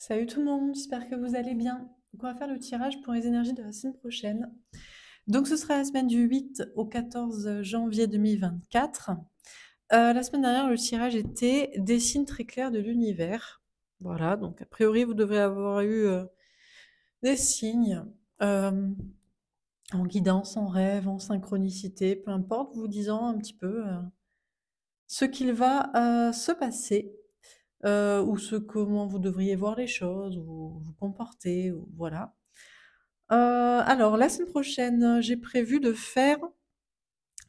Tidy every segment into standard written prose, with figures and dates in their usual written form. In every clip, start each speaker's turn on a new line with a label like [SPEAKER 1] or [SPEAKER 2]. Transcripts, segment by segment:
[SPEAKER 1] Salut tout le monde, j'espère que vous allez bien. Donc on va faire le tirage pour les énergies de la semaine prochaine. Donc ce sera la semaine du 8 au 14 janvier 2024. La semaine dernière, le tirage était des signes très clairs de l'univers. Voilà, donc a priori, vous devrez avoir eu des signes euh, en guidance, en rêve, en synchronicité, peu importe, vous disant un petit peu ce qu'il va se passer. Ou comment vous devriez voir les choses, ou vous comporter, ou voilà. Alors la semaine prochaine, j'ai prévu de faire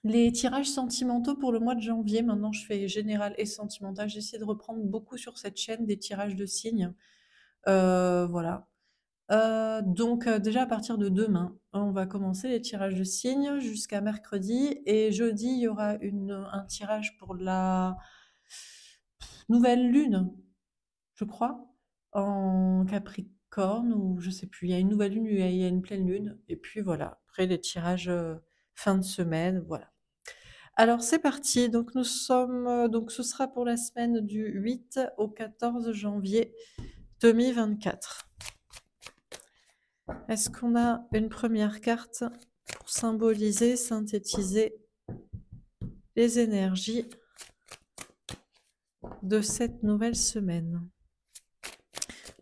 [SPEAKER 1] les tirages sentimentaux pour le mois de janvier. Maintenant, je fais général et sentimental. J'essaie de reprendre beaucoup sur cette chaîne des tirages de signes. Voilà. Donc déjà à partir de demain, on va commencer les tirages de signes jusqu'à mercredi et jeudi, il y aura un tirage pour la nouvelle lune, je crois, en Capricorne ou je sais plus. Il y a une nouvelle lune, il y a une pleine lune. Et puis voilà, après les tirages fin de semaine, voilà. Alors c'est parti, donc nous sommes, donc ce sera pour la semaine du 8 au 14 janvier 2024. Est-ce qu'on a une première carte pour symboliser, synthétiser les énergies de cette nouvelle semaine?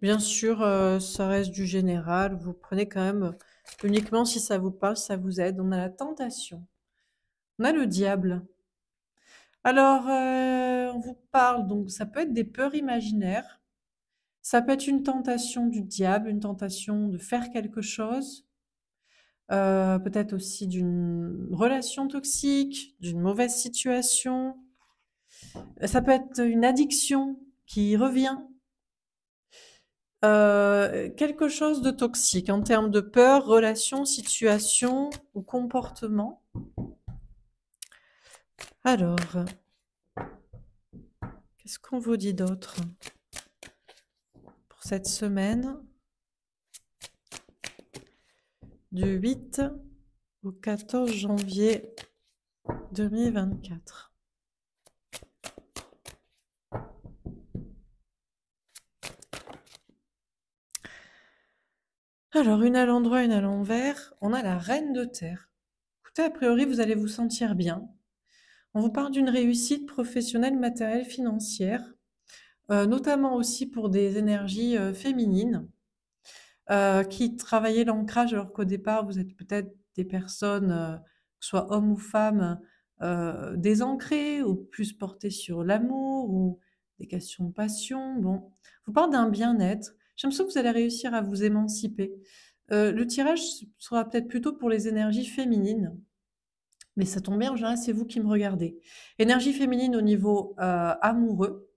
[SPEAKER 1] Bien sûr, ça reste du général. Vous prenez quand même uniquement si ça vous parle, ça vous aide. On a la tentation. On a le diable. Alors, on vous parle, donc ça peut être des peurs imaginaires. Ça peut être une tentation du diable, une tentation de faire quelque chose. Peut-être aussi d'une relation toxique, d'une mauvaise situation. Ça peut être une addiction qui revient. Quelque chose de toxique en termes de peur, relation, situation ou comportement. Alors, qu'est-ce qu'on vous dit d'autre pour cette semaine du 8 au 14 janvier 2024? Alors, une à l'endroit, une à l'envers. On a la reine de terre. Écoutez, a priori, vous allez vous sentir bien. On vous parle d'une réussite professionnelle, matérielle, financière, notamment aussi pour des énergies féminines qui travaillaient l'ancrage alors qu'au départ, vous êtes peut-être des personnes, soit hommes ou femmes, désancrées ou plus portées sur l'amour ou des questions de passion. Bon, je vous parle d'un bien-être. J'ai l'impression que vous allez réussir à vous émanciper. Le tirage sera peut-être plutôt pour les énergies féminines, mais ça tombe bien, en général, c'est vous qui me regardez. Énergie féminine au niveau amoureux,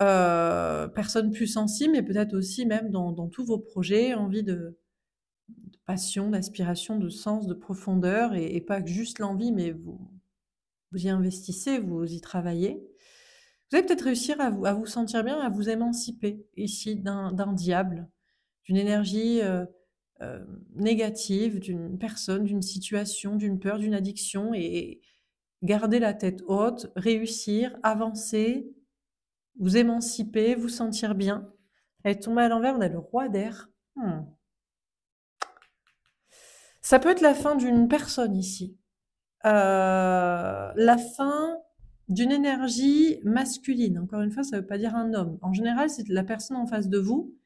[SPEAKER 1] personne plus sensible, mais peut-être aussi même dans tous vos projets, envie de passion, d'aspiration, de sens, de profondeur, et pas que juste l'envie, mais vous y investissez, vous y travaillez. Vous allez peut-être réussir à vous sentir bien, à vous émanciper ici d'un diable, d'une énergie négative, d'une personne, d'une situation, d'une peur, d'une addiction, et garder la tête haute, réussir, avancer, vous émanciper, vous sentir bien. Elle est tombée à l'envers, on a le roi d'air. Ça peut être la fin d'une personne ici. La fin d'une énergie masculine. Encore une fois, ça ne veut pas dire un homme. En général, c'est la personne en face de vous.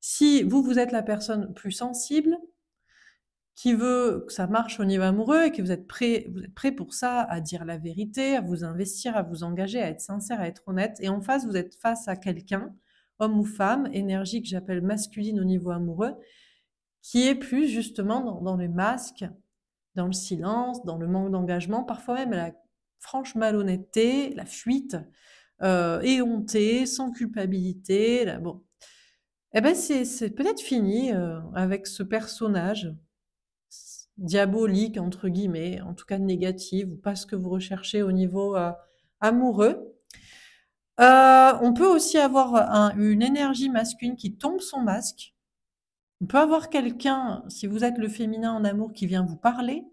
[SPEAKER 1] Si vous, vous êtes la personne plus sensible, qui veut que ça marche au niveau amoureux et que vous êtes prêt pour ça, à dire la vérité, à vous investir, à vous engager, à être sincère, à être honnête. Et en face, vous êtes face à quelqu'un, homme ou femme, énergie que j'appelle masculine au niveau amoureux, qui est plus justement dans les masques, dans le silence, dans le manque d'engagement, parfois même la franche malhonnêteté, la fuite, éhontée, sans culpabilité. Là, bon. Eh ben c'est peut-être fini avec ce personnage diabolique, entre guillemets, en tout cas négative, ou pas ce que vous recherchez au niveau amoureux. On peut aussi avoir une énergie masculine qui tombe son masque. On peut avoir quelqu'un, si vous êtes le féminin en amour, qui vient vous parler.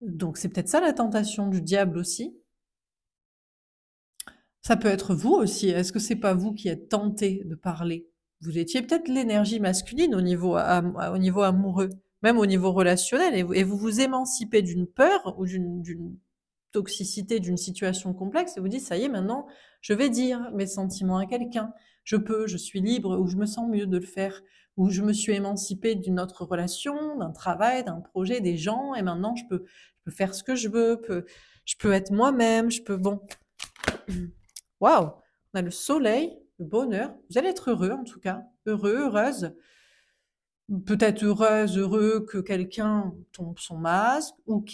[SPEAKER 1] Donc c'est peut-être ça la tentation du diable aussi. Ça peut être vous aussi. Est-ce que c'est pas vous qui êtes tenté de parler? Vous étiez peut-être l'énergie masculine au niveau amoureux, même au niveau relationnel, et vous vous émancipez d'une peur ou d'une toxicité d'une situation complexe et vous dites: «Ça y est, maintenant, je vais dire mes sentiments à quelqu'un. Je suis libre ou je me sens mieux de le faire, ou je me suis émancipée d'une autre relation, d'un travail, d'un projet, des gens et maintenant je peux faire ce que je peux être moi-même, je peux» bon. Waouh! On a le soleil, le bonheur. Vous allez être heureux en tout cas, heureux, heureuse. Peut-être heureuse, heureux que quelqu'un tombe son masque ou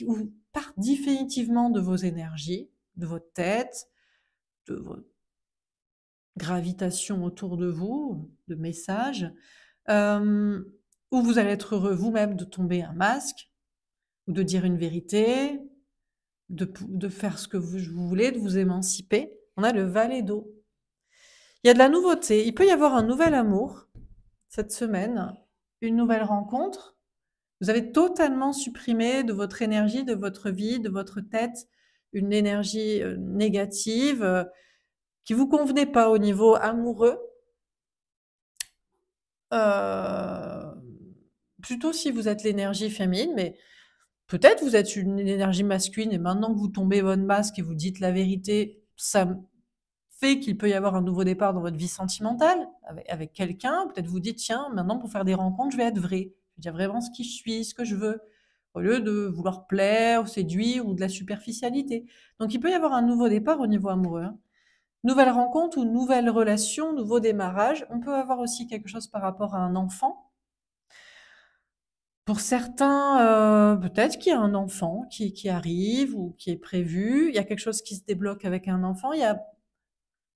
[SPEAKER 1] parte définitivement de vos énergies, de votre tête, de votre gravitation autour de vous, de messages, hem, ou vous allez être heureux vous-même de tomber un masque ou de dire une vérité, de faire ce que vous voulez, de vous émanciper. On a le valet d'eau. Il y a de la nouveauté, il peut y avoir un nouvel amour cette semaine, une nouvelle rencontre. Vous avez totalement supprimé de votre énergie, de votre vie, de votre tête, une énergie, négative, qui vous convenait pas au niveau amoureux. Heu, Plutôt si vous êtes l'énergie féminine, mais peut-être vous êtes une énergie masculine et maintenant que vous tombez votre masque et vous dites la vérité, ça fait qu'il peut y avoir un nouveau départ dans votre vie sentimentale avec quelqu'un. Peut-être vous dites, tiens, maintenant pour faire des rencontres, je vais être vrai. Je vais dire vraiment ce qui je suis, ce que je veux, au lieu de vouloir plaire, séduire ou de la superficialité. Donc il peut y avoir un nouveau départ au niveau amoureux, hein. Nouvelle rencontre ou nouvelle relation, nouveau démarrage. On peut avoir aussi quelque chose par rapport à un enfant. Pour certains, peut-être qu'il y a un enfant qui arrive ou qui est prévu. Il y a quelque chose qui se débloque avec un enfant. Il y a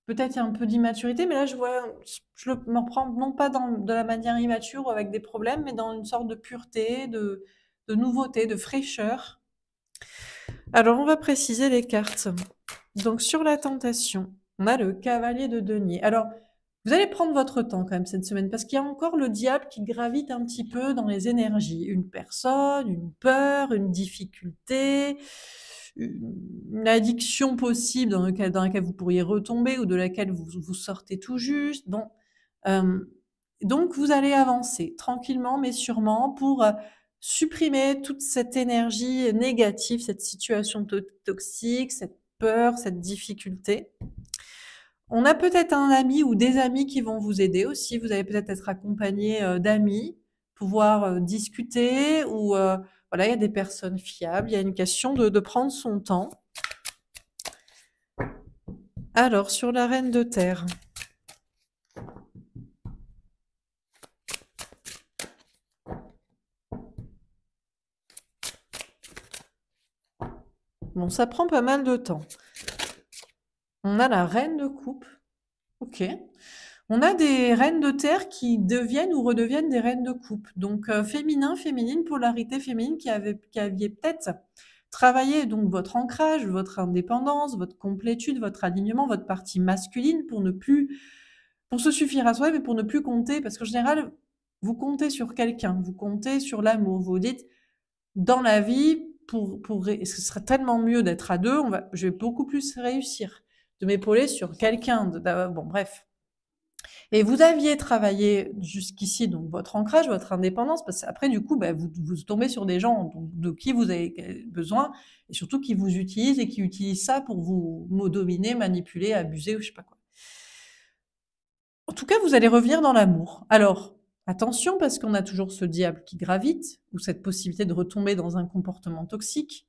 [SPEAKER 1] peut-être il y a un peu d'immaturité, mais là je me reprends non pas de la manière immature ou avec des problèmes, mais dans une sorte de pureté, de nouveauté, de fraîcheur. Alors on va préciser les cartes. Donc sur la tentation, on a le cavalier de denier. Alors vous allez prendre votre temps quand même cette semaine parce qu'il y a encore le diable qui gravite un petit peu dans les énergies. Une personne, une peur, une difficulté, une addiction possible dans laquelle vous pourriez retomber ou de laquelle vous sortez tout juste. Bon, donc vous allez avancer tranquillement mais sûrement pour supprimer toute cette énergie négative, cette situation toxique, cette peur, cette difficulté. On a peut-être un ami ou des amis qui vont vous aider aussi. Vous allez peut-être être accompagné d'amis, pouvoir discuter ou voilà, il y a des personnes fiables. Il y a une question de prendre son temps. Alors, sur la reine de terre. Bon, ça prend pas mal de temps. On a la reine de coupe. Ok. On a des reines de terre qui deviennent ou redeviennent des reines de coupe. Donc, féminin, féminine, polarité féminine qui aviez peut-être travaillé donc votre ancrage, votre indépendance, votre complétude, votre alignement, votre partie masculine pour se suffire à soi-même et pour ne plus compter. Parce qu'en général, vous comptez sur quelqu'un, vous comptez sur l'amour. Vous dites, dans la vie, ce serait tellement mieux d'être à deux, je vais beaucoup plus réussir, de m'épauler sur quelqu'un. Bon, bref. Et vous aviez travaillé jusqu'ici donc votre ancrage, votre indépendance, parce qu'après du coup, vous tombez sur des gens de qui vous avez besoin et surtout qui vous utilisent et qui utilisent ça pour vous dominer, manipuler, abuser ou je sais pas quoi. En tout cas, vous allez revenir dans l'amour. Alors, attention parce qu'on a toujours ce diable qui gravite ou cette possibilité de retomber dans un comportement toxique,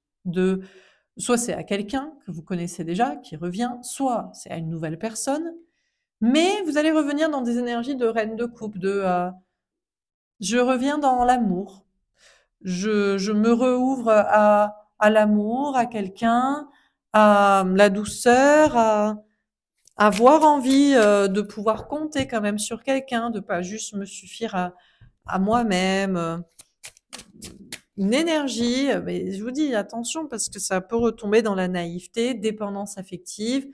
[SPEAKER 1] soit c'est à quelqu'un que vous connaissez déjà qui revient, soit c'est à une nouvelle personne. Mais vous allez revenir dans des énergies de reine de coupe, je reviens dans l'amour. Je me rouvre à l'amour, à quelqu'un, à la douceur, à avoir envie de pouvoir compter quand même sur quelqu'un, de pas juste me suffire à moi-même. Une énergie, mais je vous dis attention parce que ça peut retomber dans la naïveté, dépendance affective,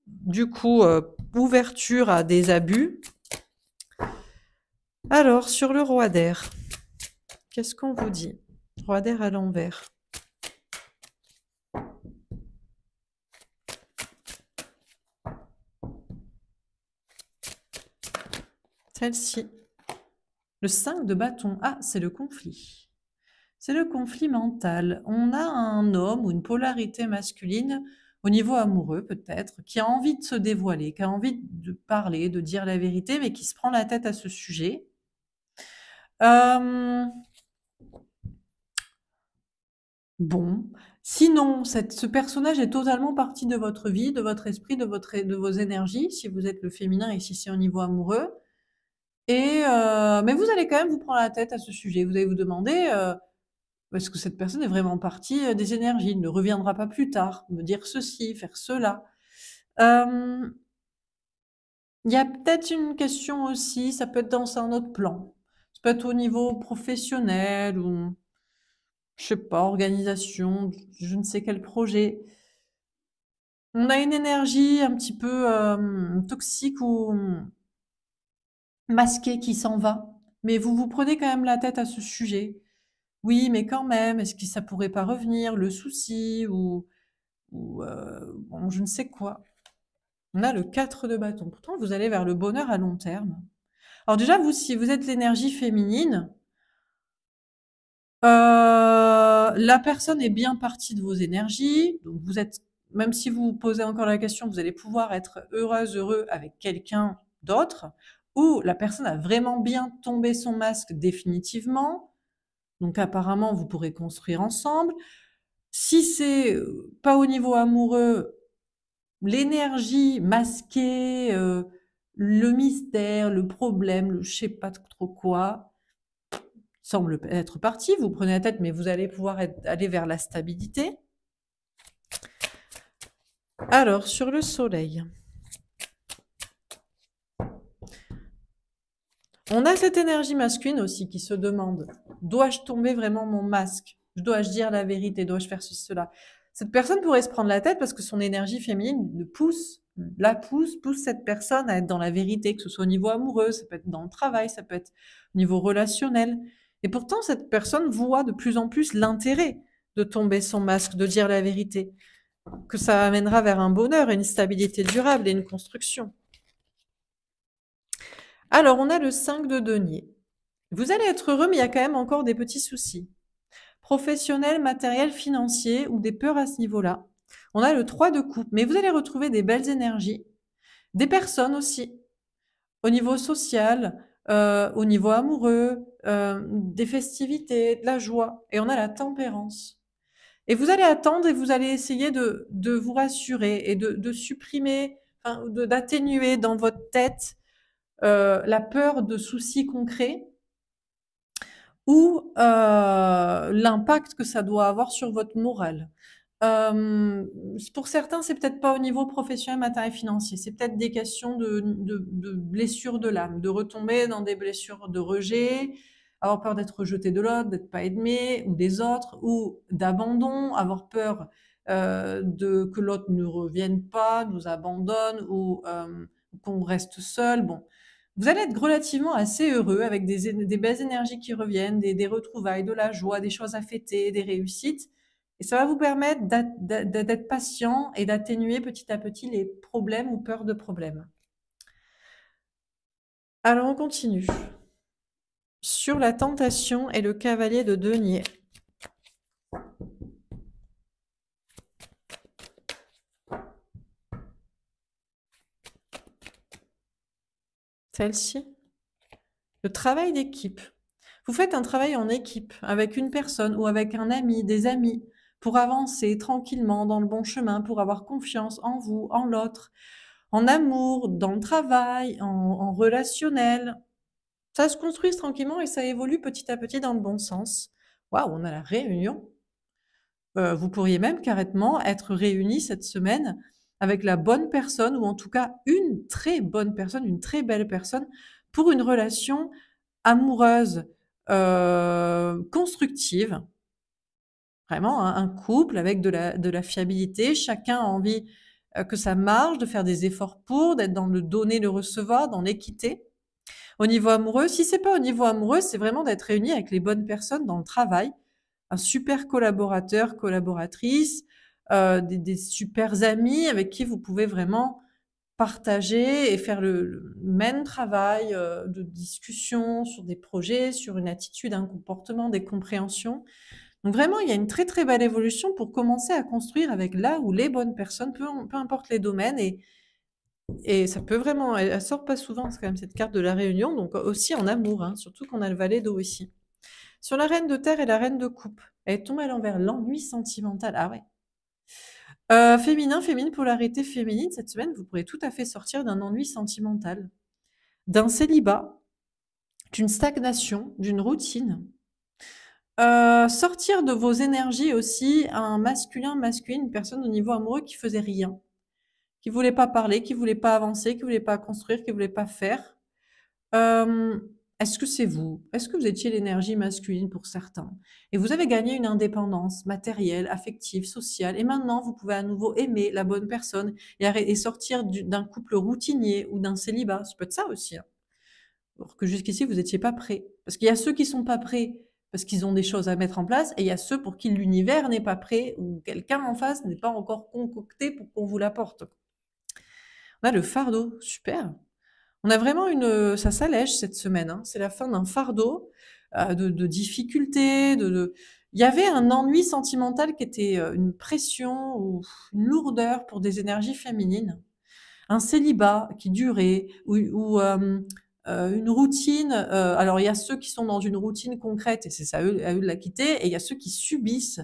[SPEAKER 1] du coup ouverture à des abus. Alors, sur le roi d'air, qu'est-ce qu'on vous dit? Roi d'air à l'envers. Celle-ci. Le 5 de bâton. Ah, c'est le conflit. C'est le conflit mental. On a un homme ou une polarité masculine au niveau amoureux peut-être, qui a envie de se dévoiler, qui a envie de parler, de dire la vérité, mais qui se prend la tête à ce sujet. Bon, sinon, ce personnage est totalement parti de votre vie, de votre esprit, de vos énergies, si vous êtes le féminin et si c'est au niveau amoureux. Mais vous allez quand même vous prendre la tête à ce sujet. Vous allez vous demander, est-ce que cette personne est vraiment partie des énergies, ne reviendra pas plus tard, me dire ceci, faire cela. Il y a peut-être une question aussi, ça peut être dans un autre plan. Ça peut être au niveau professionnel ou, je sais pas, organisation, je ne sais quel projet. On a une énergie un petit peu toxique ou masquée qui s'en va, mais vous vous prenez quand même la tête à ce sujet. Oui, mais quand même, est-ce que ça pourrait pas revenir, le souci ou bon, je ne sais quoi. On a le 4 de bâton. Pourtant, vous allez vers le bonheur à long terme. Alors déjà, vous, si vous êtes l'énergie féminine, la personne est bien partie de vos énergies. Donc vous êtes, même si vous vous posez encore la question, vous allez pouvoir être heureuse, heureux avec quelqu'un d'autre, ou la personne a vraiment bien tombé son masque définitivement. Donc apparemment, vous pourrez construire ensemble. Si c'est pas au niveau amoureux, l'énergie masquée, le mystère, le problème, le je sais pas trop quoi, semble être parti. Vous prenez la tête, mais vous allez pouvoir aller vers la stabilité. Alors, sur le soleil, on a cette énergie masculine aussi qui se demande, dois-je tomber vraiment mon masque? Dois-je dire la vérité? Dois-je faire ceci, cela? Cette personne pourrait se prendre la tête parce que son énergie féminine le pousse, pousse cette personne à être dans la vérité, que ce soit au niveau amoureux, ça peut être dans le travail, ça peut être au niveau relationnel. Et pourtant, cette personne voit de plus en plus l'intérêt de tomber son masque, de dire la vérité, que ça amènera vers un bonheur et une stabilité durable et une construction. Alors, on a le 5 de denier. Vous allez être heureux, mais il y a quand même encore des petits soucis. Professionnel, matériel, financier ou des peurs à ce niveau-là. On a le 3 de coupe, mais vous allez retrouver des belles énergies, des personnes aussi, au niveau social, au niveau amoureux, des festivités, de la joie. Et on a la tempérance. Et vous allez attendre et vous allez essayer de vous rassurer et de supprimer, enfin, d'atténuer dans votre tête la peur de soucis concrets ou l'impact que ça doit avoir sur votre morale. Pour certains, c'est peut-être pas au niveau professionnel, matériel, financier. C'est peut-être des questions de blessures de l'âme, de retomber dans des blessures de rejet, avoir peur d'être rejeté de l'autre, d'être pas aimé ou des autres, ou d'abandon, avoir peur que l'autre ne revienne pas, nous abandonne ou qu'on reste seul. Bon, vous allez être relativement assez heureux avec des belles énergies qui reviennent, des retrouvailles, de la joie, des choses à fêter, des réussites. Et ça va vous permettre d'être patient et d'atténuer petit à petit les problèmes ou peurs de problèmes. Alors on continue. Sur la tentation et le cavalier de denier. Celle-ci. Le travail d'équipe. Vous faites un travail en équipe avec une personne ou avec un ami, des amis, pour avancer tranquillement dans le bon chemin, pour avoir confiance en vous, en l'autre, en amour, dans le travail, en relationnel. Ça se construit tranquillement et ça évolue petit à petit dans le bon sens. Waouh, on a la réunion. Vous pourriez même carrément être réunis cette semaine avec la bonne personne ou en tout cas une très bonne personne, une très belle personne pour une relation amoureuse, constructive. Vraiment un couple avec de la fiabilité. Chacun a envie que ça marche, de faire des efforts pour, d'être dans le donner, le recevoir, dans l'équité. Au niveau amoureux, si c'est pas au niveau amoureux, c'est vraiment d'être réuni avec les bonnes personnes dans le travail, un super collaborateur, collaboratrice, des super amis avec qui vous pouvez vraiment partager et faire le même travail de discussion sur des projets, sur une attitude, un comportement, des compréhensions. Donc vraiment, il y a une très très belle évolution pour commencer à construire avec là ou les bonnes personnes, peu importe les domaines. Et ça peut vraiment, elle sort pas souvent, c'est quand même cette carte de la réunion, donc aussi en amour, hein, surtout qu'on a le valet d'eau ici. Sur la reine de terre et la reine de coupe, elle tombe à l'envers, l'ennui sentimental. Ah ouais. Féminin, polarité féminine, cette semaine, vous pourrez tout à fait sortir d'un ennui sentimental, d'un célibat, d'une stagnation, d'une routine. Sortir de vos énergies aussi, un masculin, masculine, une personne au niveau amoureux qui faisait rien, qui voulait pas parler, qui voulait pas avancer, qui voulait pas construire, qui voulait pas faire. Est-ce que c'est vous? Est-ce que vous étiez l'énergie masculine pour certains? Et vous avez gagné une indépendance matérielle, affective, sociale, et maintenant vous pouvez à nouveau aimer la bonne personne et sortir d'un couple routinier ou d'un célibat. Ça peut être ça aussi, hein. Alors que jusqu'ici, vous n'étiez pas prêt. Parce qu'il y a ceux qui sont pas prêts parce qu'ils ont des choses à mettre en place, et il y a ceux pour qui l'univers n'est pas prêt, ou quelqu'un en face n'est pas encore concocté pour qu'on vous l'apporte. On a le fardeau, super. On a vraiment ça s'allège cette semaine, hein. C'est la fin d'un fardeau, de difficultés, il y avait un ennui sentimental qui était, une pression ou une lourdeur pour des énergies féminines. Un célibat qui durait ou une routine, alors il y a ceux qui sont dans une routine concrète et c'est ça à eux de la quitter, et il y a ceux qui subissent,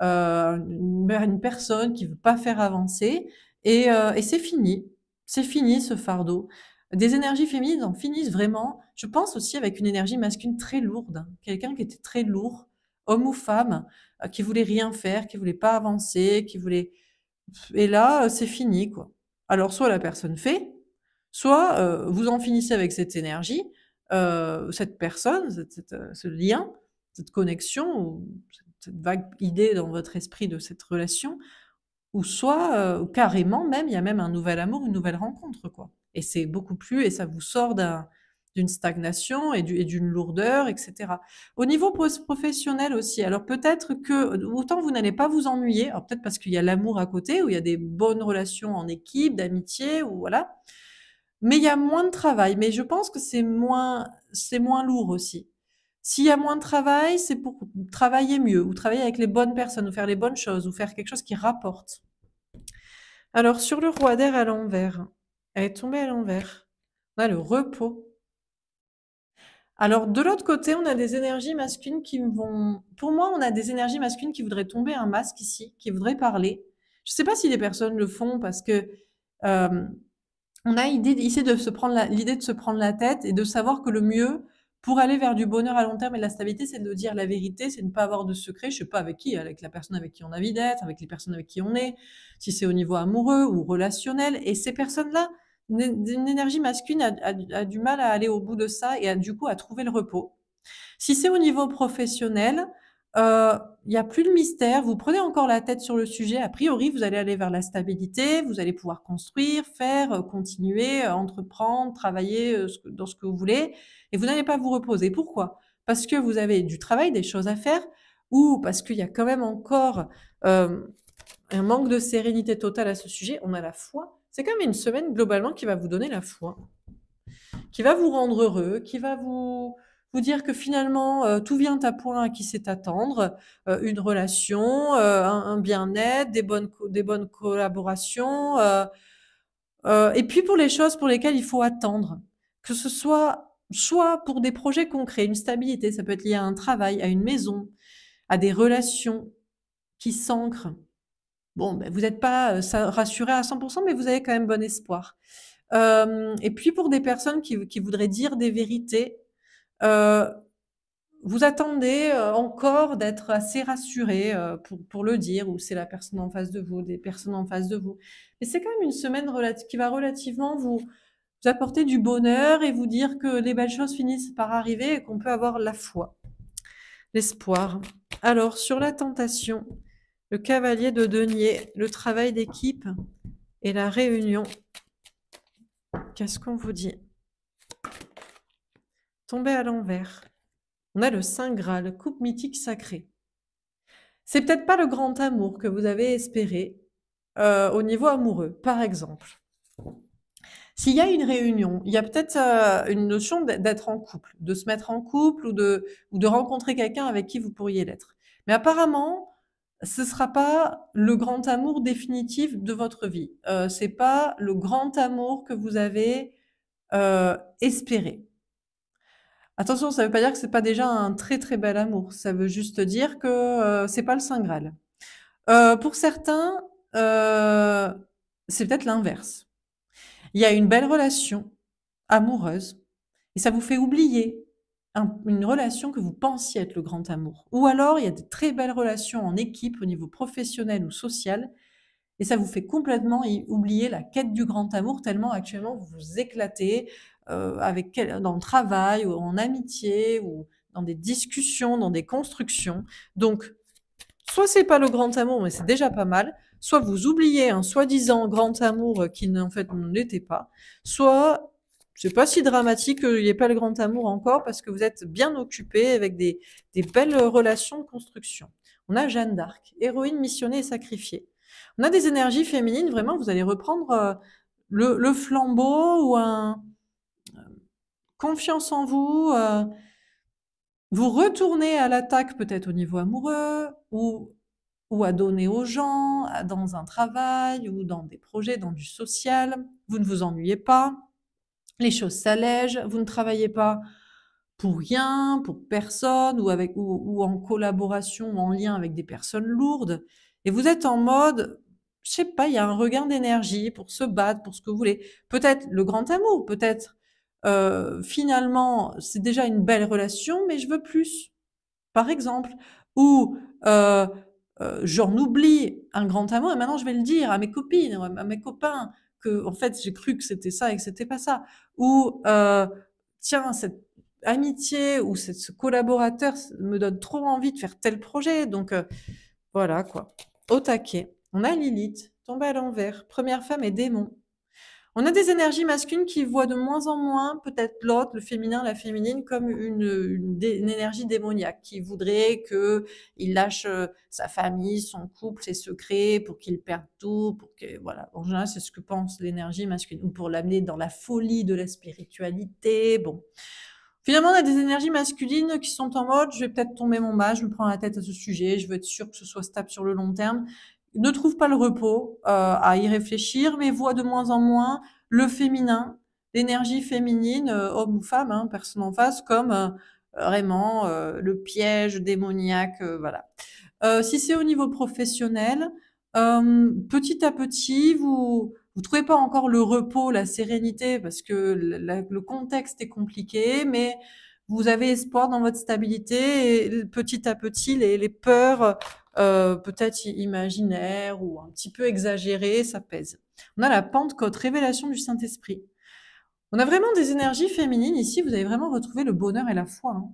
[SPEAKER 1] une personne qui veut pas faire avancer, et c'est fini. C'est fini ce fardeau. Des énergies féminines en finissent vraiment, je pense aussi avec une énergie masculine très lourde, quelqu'un qui était très lourd, homme ou femme, qui voulait rien faire, qui voulait pas avancer, qui voulait et là, c'est fini, quoi. Alors soit la personne fait, soit, vous en finissez avec cette énergie, cette personne, ce lien, cette connexion ou cette vague idée dans votre esprit de cette relation, ou soit, carrément même, il y a même un nouvel amour, une nouvelle rencontre, quoi. Et c'est beaucoup plus et ça vous sort d'une stagnation et d'une lourdeur, et cetera. Au niveau professionnel aussi, alors peut-être que autant vous n'allez pas vous ennuyer, alors peut-être parce qu'il y a l'amour à côté, où il y a des bonnes relations en équipe, d'amitié ou voilà, mais il y a moins de travail. Mais je pense que c'est moins lourd aussi. S'il y a moins de travail, c'est pour travailler mieux, ou travailler avec les bonnes personnes, ou faire les bonnes choses, ou faire quelque chose qui rapporte. Alors, sur le roi d'air à l'envers, elle est tombée à l'envers. On a le repos. Alors, de l'autre côté, on a des énergies masculines qui vont. Pour moi, on a des énergies masculines qui voudraient tomber un masque ici, qui voudraient parler. Je ne sais pas si les personnes le font parce que euh, on a l'idée de se prendre l'idée de se prendre la tête et de savoir que le mieux pour aller vers du bonheur à long terme et de la stabilité, c'est de dire la vérité, c'est de ne pas avoir de secret. Je sais pas avec qui, avec la personne avec qui on a envie d'être, avec les personnes avec qui on est, si c'est au niveau amoureux ou relationnel. Et ces personnes-là, une énergie masculine a du mal à aller au bout de ça et du coup à trouver le repos. Si c'est au niveau professionnel, il y a plus de mystère. Vous prenez encore la tête sur le sujet. A priori, vous allez aller vers la stabilité. Vous allez pouvoir construire, faire, continuer, entreprendre, travailler dans ce que vous voulez. Et vous n'allez pas vous reposer. Pourquoi? Parce que vous avez du travail, des choses à faire, ou parce qu'il y a quand même encore un manque de sérénité totale à ce sujet. On a la foi. C'est quand même une semaine globalement qui va vous donner la foi, qui va vous rendre heureux, qui va vous dire que finalement tout vient à point à qui sait attendre, une relation, un bien-être, des bonnes collaborations, et puis pour les choses pour lesquelles il faut attendre, que ce soit pour des projets concrets, une stabilité, ça peut être lié à un travail, à une maison, à des relations qui s'ancrent. Bon, ben, vous n'êtes pas rassuré à 100%, mais vous avez quand même bon espoir. Et puis pour des personnes qui voudraient dire des vérités, vous attendez encore d'être assez rassuré pour le dire, ou c'est la personne en face de vous, des personnes en face de vous. Mais c'est quand même une semaine qui va relativement vous apporter du bonheur et vous dire que les belles choses finissent par arriver et qu'on peut avoir la foi, l'espoir. Alors, sur la tentation, le cavalier de denier, le travail d'équipe et la réunion. Qu'est-ce qu'on vous dit? Tomber à l'envers. On a le Saint Graal, coupe mythique sacrée. C'est peut-être pas le grand amour que vous avez espéré au niveau amoureux, par exemple. S'il y a une réunion, il y a peut-être, une notion d'être en couple, de se mettre en couple ou de rencontrer quelqu'un avec qui vous pourriez l'être. Mais apparemment, ce sera pas le grand amour définitif de votre vie. C'est pas le grand amour que vous avez, espéré. Attention, ça veut pas dire que c'est pas déjà un très, très bel amour. Ça veut juste dire que, c'est pas le saint graal. Pour certains, heu, c'est peut-être l'inverse. Il y a une belle relation amoureuse et ça vous fait oublier une relation que vous pensiez être le grand amour. Ou alors, il y a de très belles relations en équipe au niveau professionnel ou social et ça vous fait complètement oublier la quête du grand amour tellement actuellement vous vous éclatez dans le travail ou en amitié ou dans des discussions, dans des constructions. Donc, soit c'est pas le grand amour, mais c'est déjà pas mal, soit vous oubliez un soi-disant grand amour qui en fait ne l'était pas, soit c'est pas si dramatique qu'il n'y ait pas le grand amour encore parce que vous êtes bien occupé avec des belles relations de construction. On a Jeanne d'Arc, héroïne missionnée et sacrifiée. On a des énergies féminines, vraiment, vous allez reprendre le flambeau ou un confiance en vous, vous retournez à l'attaque peut-être au niveau amoureux ou à donner aux gens, dans un travail ou dans des projets, dans du social. Vous ne vous ennuyez pas, les choses s'allègent, vous ne travaillez pas pour rien, pour personne ou en collaboration ou en lien avec des personnes lourdes. Et vous êtes en mode, je sais pas, il y a un regain d'énergie pour se battre, pour ce que vous voulez. Peut-être le grand amour, peut-être finalement c'est déjà une belle relation, mais je veux plus par exemple. Ou j'en oublie un grand amour et maintenant je vais le dire à mes copines, à mes copains, que en fait j'ai cru que c'était ça et que c'était pas ça. Ou tiens, cette amitié ou ce collaborateur me donne trop envie de faire tel projet. Donc voilà quoi. Au taquet. On a Lilith, tombée à l'envers, première femme et démon. On a des énergies masculines qui voient de moins en moins peut-être l'autre, le féminin, la féminine, comme une énergie démoniaque, qui voudrait qu'il lâche sa famille, son couple, ses secrets, pour qu'il perde tout, pour que, voilà. En général, c'est ce que pense l'énergie masculine, ou pour l'amener dans la folie de la spiritualité. Bon. Finalement, on a des énergies masculines qui sont en mode, je vais peut-être tomber mon mât, je me prends la tête à ce sujet, je veux être sûr que ce soit stable sur le long terme, ne trouve pas le repos à y réfléchir, mais voit de moins en moins le féminin, l'énergie féminine, homme ou femme, hein, personne en face, comme vraiment le piège démoniaque, voilà. Si c'est au niveau professionnel, petit à petit, vous trouvez pas encore le repos, la sérénité, parce que le contexte est compliqué, mais vous avez espoir dans votre stabilité et petit à petit, les peurs peut-être imaginaires ou un petit peu exagérées s'apaisent. On a la Pentecôte, révélation du Saint-Esprit. On a vraiment des énergies féminines ici, vous allez vraiment retrouver le bonheur et la foi. Hein.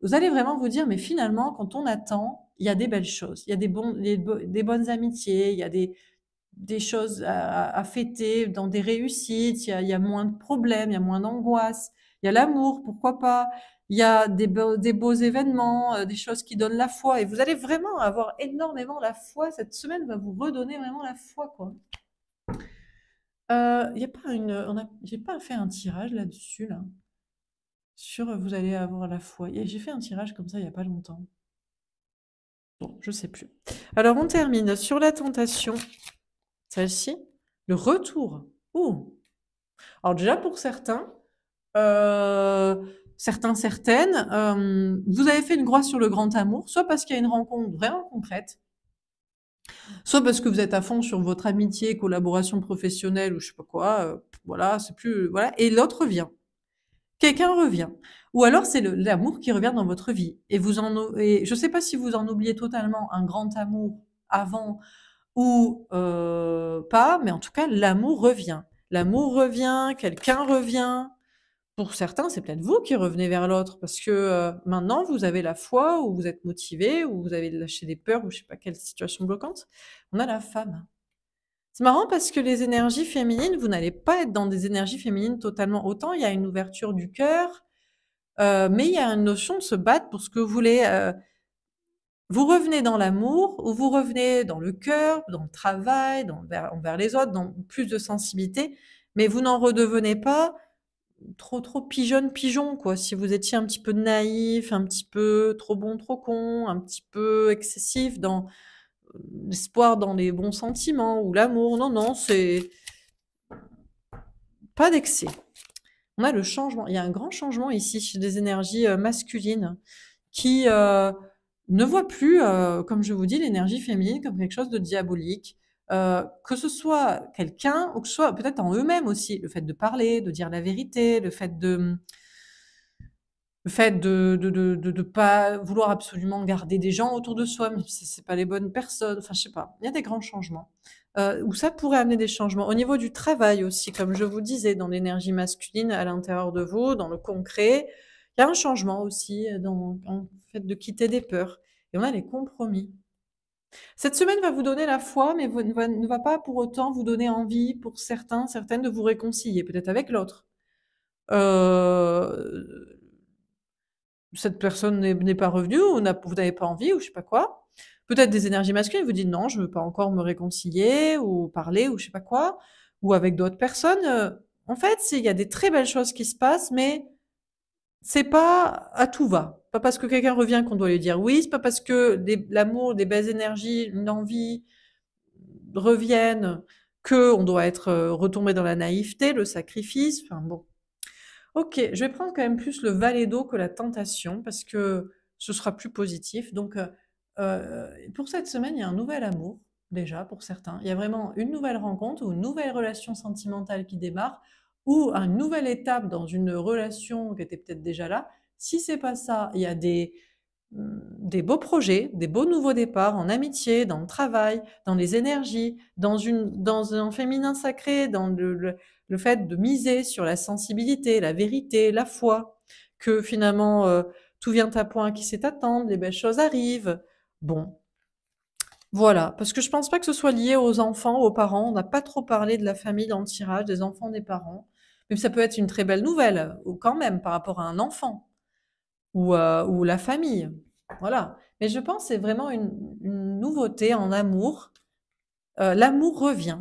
[SPEAKER 1] Vous allez vraiment vous dire, mais finalement, quand on attend, il y a des belles choses, il y a des bonnes amitiés, il y a des choses à fêter, dans des réussites, il y a moins de problèmes, il y a moins d'angoisse, il y a l'amour, pourquoi pas, il y a des beaux événements, des choses qui donnent la foi, et vous allez vraiment avoir énormément la foi, cette semaine va vous redonner vraiment la foi, quoi. Il y a pas j'ai pas fait un tirage là-dessus, là, sur vous allez avoir la foi. J'ai fait un tirage comme ça il y a pas longtemps. Bon, je sais plus. Alors on termine sur la tentation. Celle-ci, le retour. Oh! Alors déjà pour certains, certaines, vous avez fait une croix sur le grand amour, soit parce qu'il y a une rencontre vraiment concrète, soit parce que vous êtes à fond sur votre amitié, collaboration professionnelle ou je sais pas quoi, voilà, c'est plus voilà et l'autre vient. Quelqu'un revient. Ou alors c'est l'amour qui revient dans votre vie et je sais pas si vous en oubliez totalement un grand amour avant ou pas, mais en tout cas, l'amour revient. L'amour revient, quelqu'un revient. Pour certains, c'est peut-être vous qui revenez vers l'autre parce que maintenant, vous avez la foi ou vous êtes motivé ou vous avez lâché des peurs ou je sais pas quelle situation bloquante. On a la femme. C'est marrant parce que les énergies féminines, vous n'allez pas être dans des énergies féminines totalement autant. Il y a une ouverture du cœur, mais il y a une notion de se battre pour ce que vous voulez. Vous revenez dans l'amour ou vous revenez dans le cœur, dans le travail, envers les autres, dans plus de sensibilité, Mais vous n'en redevenez pas trop pigeon, quoi. Si vous étiez un petit peu naïf, un petit peu trop bon, trop con, un petit peu excessif dans l'espoir dans les bons sentiments ou l'amour. Non, non, c'est pas d'excès. On a le changement. Il y a un grand changement ici chez des énergies masculines qui ne voient plus, comme je vous dis, l'énergie féminine comme quelque chose de diabolique. Que ce soit quelqu'un ou que ce soit peut-être en eux-mêmes aussi, le fait de parler, de dire la vérité, le fait de pas vouloir absolument garder des gens autour de soi, même si c'est pas les bonnes personnes. Enfin, je sais pas. Il y a des grands changements. Où ça pourrait amener des changements. Au niveau du travail aussi, comme je vous disais, dans l'énergie masculine à l'intérieur de vous, dans le concret, il y a un changement aussi dans le fait de quitter des peurs. Et on a les compromis. Cette semaine va vous donner la foi, mais ne va pas pour autant vous donner envie pour certains, certaines de vous réconcilier, peut-être avec l'autre. Euh, cette personne n'est pas revenue ou vous n'avez pas envie ou je sais pas quoi. Peut-être des énergies masculines vous dites non, je veux pas encore me réconcilier ou parler ou je sais pas quoi, ou avec d'autres personnes. En fait, il y a des très belles choses qui se passent, mais c'est pas à tout va. Pas parce que quelqu'un revient qu'on doit lui dire oui, c'est pas parce que l'amour, des belles énergies, l'envie reviennent que on doit être retombé dans la naïveté, le sacrifice. Enfin bon, OK, je vais prendre quand même plus le valet-do que la tentation parce que ce sera plus positif. Donc, pour cette semaine, il y a un nouvel amour, déjà, pour certains. Il y a vraiment une nouvelle rencontre ou une nouvelle relation sentimentale qui démarre ou une nouvelle étape dans une relation qui était peut-être déjà là. Si c'est pas ça, il y a des beaux projets, des beaux nouveaux départs en amitié, dans le travail, dans les énergies, dans un féminin sacré, dans le fait de miser sur la sensibilité, la vérité, la foi, que finalement tout vient à point qui sait attendre, les belles choses arrivent. Bon, voilà, parce que je pense pas que ce soit lié aux enfants, aux parents. On n'a pas trop parlé de la famille dans le tirage, des enfants, des parents. Mais ça peut être une très belle nouvelle, ou quand même, par rapport à un enfant ou la famille. Voilà. Mais je pense que c'est vraiment une nouveauté en amour. L'amour revient.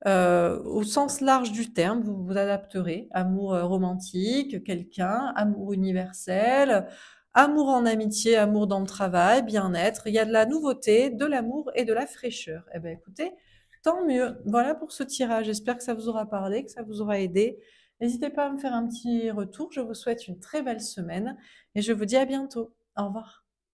[SPEAKER 1] Au sens large du terme, vous vous adapterez. Amour romantique, quelqu'un, amour universel, amour en amitié, amour dans le travail, bien-être. Il y a de la nouveauté, de l'amour et de la fraîcheur. Eh bien, écoutez, tant mieux. Voilà pour ce tirage. J'espère que ça vous aura parlé, que ça vous aura aidé. N'hésitez pas à me faire un petit retour. Je vous souhaite une très belle semaine et je vous dis à bientôt. Au revoir.